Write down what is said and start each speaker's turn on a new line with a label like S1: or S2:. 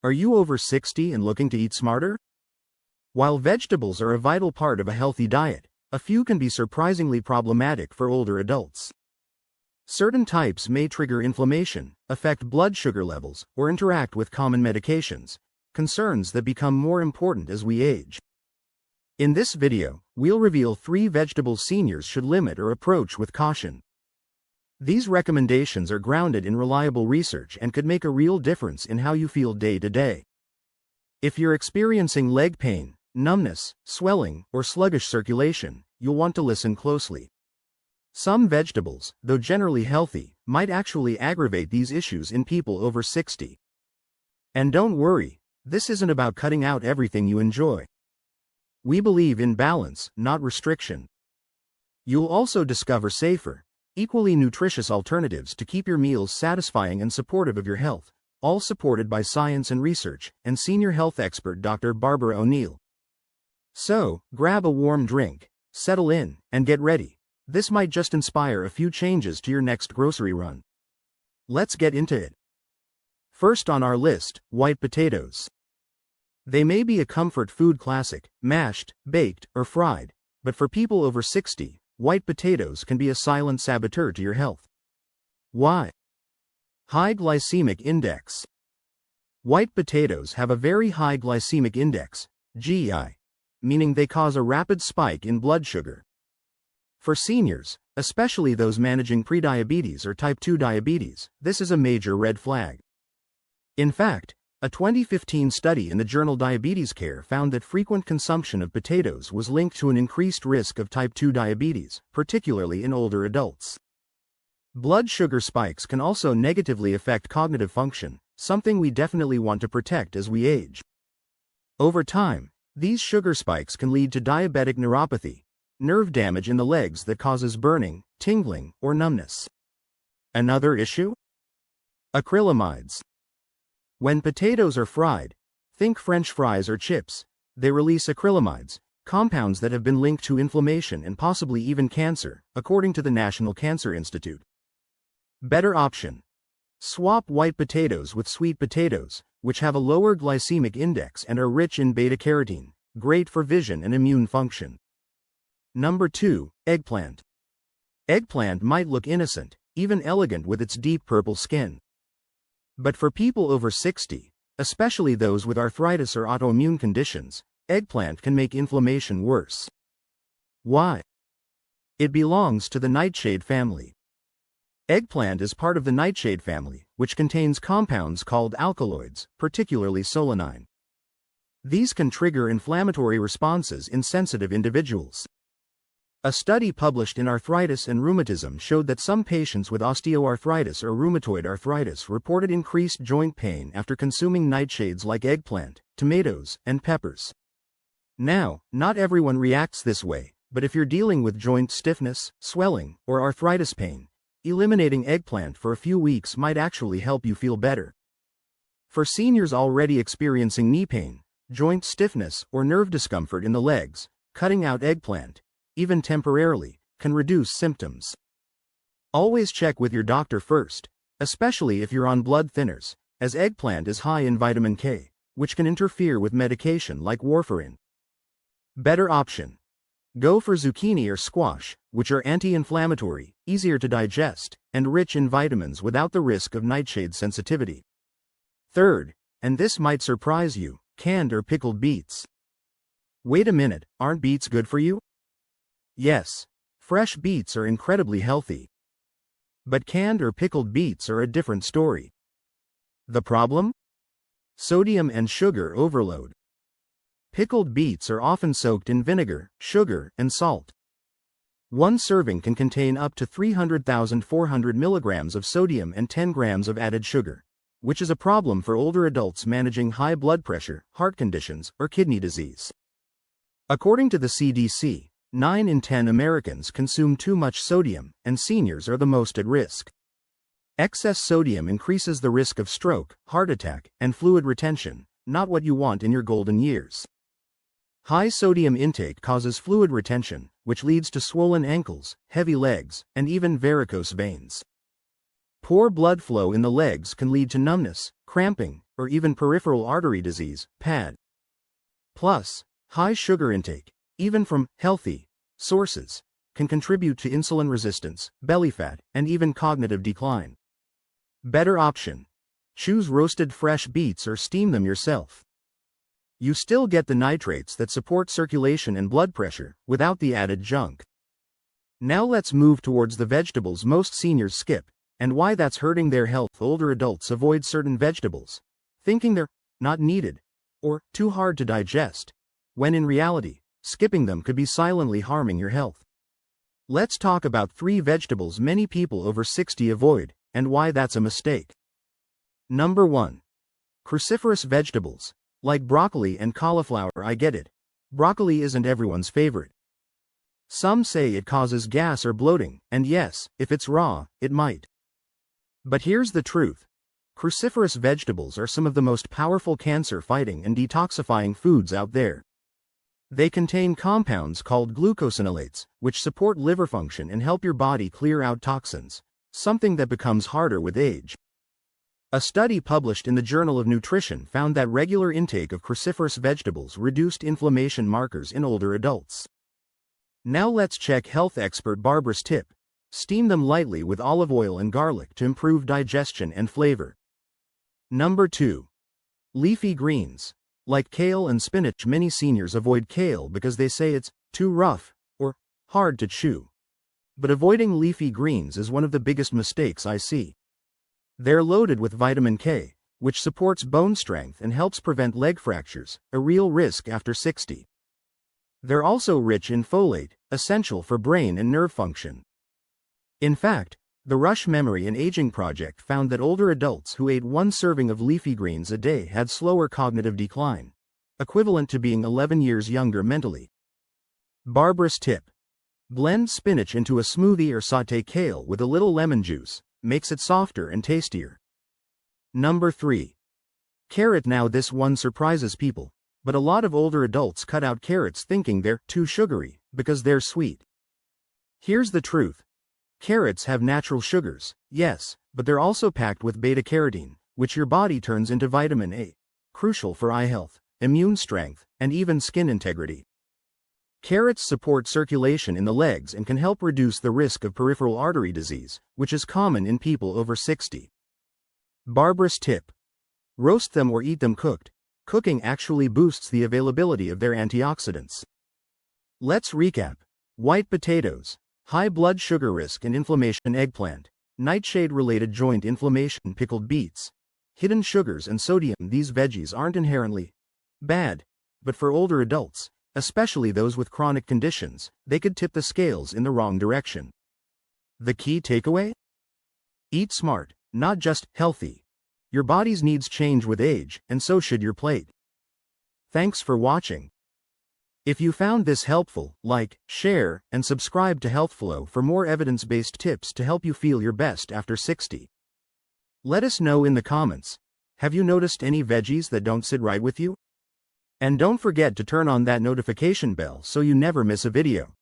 S1: Are you over 60 and looking to eat smarter? While vegetables are a vital part of a healthy diet, a few can be surprisingly problematic for older adults. Certain types may trigger inflammation, affect blood sugar levels, or interact with common medications, concerns that become more important as we age. In this video, we'll reveal 3 vegetables seniors should limit or approach with caution. These recommendations are grounded in reliable research and could make a real difference in how you feel day to day. If you're experiencing leg pain, numbness, swelling, or sluggish circulation, you'll want to listen closely. Some vegetables, though generally healthy, might actually aggravate these issues in people over 60. And don't worry, this isn't about cutting out everything you enjoy. We believe in balance, not restriction. You'll also discover safer, equally nutritious alternatives to keep your meals satisfying and supportive of your health, all supported by science and research, and senior health expert Dr. Barbara O'Neill. So, grab a warm drink, settle in, and get ready. This might just inspire a few changes to your next grocery run. Let's get into it. First on our list, white potatoes. They may be a comfort food classic, mashed, baked, or fried, but for people over 60, white potatoes can be a silent saboteur to your health. Why? High glycemic index. White potatoes have a very high glycemic index, GI, meaning they cause a rapid spike in blood sugar. For seniors, especially those managing prediabetes or type 2 diabetes, this is a major red flag. In fact, a 2015 study in the journal Diabetes Care found that frequent consumption of potatoes was linked to an increased risk of type 2 diabetes, particularly in older adults. Blood sugar spikes can also negatively affect cognitive function, something we definitely want to protect as we age. Over time, these sugar spikes can lead to diabetic neuropathy, nerve damage in the legs that causes burning, tingling, or numbness. Another issue? Acrylamides. When potatoes are fried, think French fries or chips, they release acrylamides, compounds that have been linked to inflammation and possibly even cancer, according to the National Cancer Institute. Better option. Swap white potatoes with sweet potatoes, which have a lower glycemic index and are rich in beta-carotene, great for vision and immune function. Number 2, eggplant. Eggplant might look innocent, even elegant with its deep purple skin. But for people over 60, especially those with arthritis or autoimmune conditions, eggplant can make inflammation worse. Why? It belongs to the nightshade family. Eggplant is part of the nightshade family, which contains compounds called alkaloids, particularly solanine. These can trigger inflammatory responses in sensitive individuals. A study published in Arthritis and Rheumatism showed that some patients with osteoarthritis or rheumatoid arthritis reported increased joint pain after consuming nightshades like eggplant, tomatoes, and peppers. Now, not everyone reacts this way, but if you're dealing with joint stiffness, swelling, or arthritis pain, eliminating eggplant for a few weeks might actually help you feel better. For seniors already experiencing knee pain, joint stiffness, or nerve discomfort in the legs, cutting out eggplant, even temporarily, can reduce symptoms. Always check with your doctor first, especially if you're on blood thinners, as eggplant is high in vitamin K, which can interfere with medication like warfarin. Better option. Go for zucchini or squash, which are anti-inflammatory, easier to digest, and rich in vitamins without the risk of nightshade sensitivity. Third, and this might surprise you, canned or pickled beets. Wait a minute, aren't beets good for you? Yes, fresh beets are incredibly healthy. But canned or pickled beets are a different story. The problem? Sodium and sugar overload. Pickled beets are often soaked in vinegar, sugar, and salt. One serving can contain up to 300,400 milligrams of sodium and 10 grams of added sugar, which is a problem for older adults managing high blood pressure, heart conditions, or kidney disease. According to the CDC, 9 in 10 Americans consume too much sodium, and seniors are the most at risk. Excess sodium increases the risk of stroke, heart attack, and fluid retention, not what you want in your golden years. High sodium intake causes fluid retention, which leads to swollen ankles, heavy legs, and even varicose veins. Poor blood flow in the legs can lead to numbness, cramping, or even peripheral artery disease, PAD. Plus, high sugar intake, even from healthy sources, can contribute to insulin resistance, belly fat, and even cognitive decline. Better option. Choose roasted fresh beets or steam them yourself. You still get the nitrates that support circulation and blood pressure, without the added junk. Now let's move towards the vegetables most seniors skip, and why that's hurting their health. Older adults avoid certain vegetables, thinking they're not needed, or too hard to digest, when in reality, skipping them could be silently harming your health. Let's talk about 3 vegetables many people over 60 avoid, and why that's a mistake. Number 1. Cruciferous vegetables, like broccoli and cauliflower. I get it. Broccoli isn't everyone's favorite. Some say it causes gas or bloating, and yes, if it's raw, it might. But here's the truth. Cruciferous vegetables are some of the most powerful cancer-fighting and detoxifying foods out there. They contain compounds called glucosinolates, which support liver function and help your body clear out toxins, something that becomes harder with age. A study published in the Journal of Nutrition found that regular intake of cruciferous vegetables reduced inflammation markers in older adults. Now let's check health expert Barbara's tip. Steam them lightly with olive oil and garlic to improve digestion and flavor. Number 2. Leafy greens. Like kale and spinach, many seniors avoid kale because they say it's too rough or hard to chew. But avoiding leafy greens is one of the biggest mistakes I see. They're loaded with vitamin K, which supports bone strength and helps prevent leg fractures, a real risk after 60. They're also rich in folate, essential for brain and nerve function. In fact, the Rush Memory and Aging Project found that older adults who ate 1 serving of leafy greens a day had slower cognitive decline, equivalent to being 11 years younger mentally. Barbara's tip. Blend spinach into a smoothie or sauté kale with a little lemon juice, makes it softer and tastier. Number 3. Carrot. Now this one surprises people, but a lot of older adults cut out carrots thinking they're too sugary, because they're sweet. Here's the truth. Carrots have natural sugars, yes, but they're also packed with beta-carotene, which your body turns into vitamin A, crucial for eye health, immune strength, and even skin integrity. Carrots support circulation in the legs and can help reduce the risk of peripheral artery disease, which is common in people over 60. Barbara's tip. Roast them or eat them cooked. Cooking actually boosts the availability of their antioxidants. Let's recap. White potatoes. High blood sugar risk and inflammation. Eggplant. Nightshade-related joint inflammation. Pickled beets. Hidden sugars and sodium. These veggies aren't inherently bad, but for older adults, especially those with chronic conditions, they could tip the scales in the wrong direction. The key takeaway? Eat smart, not just healthy. Your body's needs change with age, and so should your plate. Thanks for watching. If you found this helpful, like, share, and subscribe to HealthFlow for more evidence-based tips to help you feel your best after 60. Let us know in the comments. Have you noticed any veggies that don't sit right with you? And don't forget to turn on that notification bell so you never miss a video.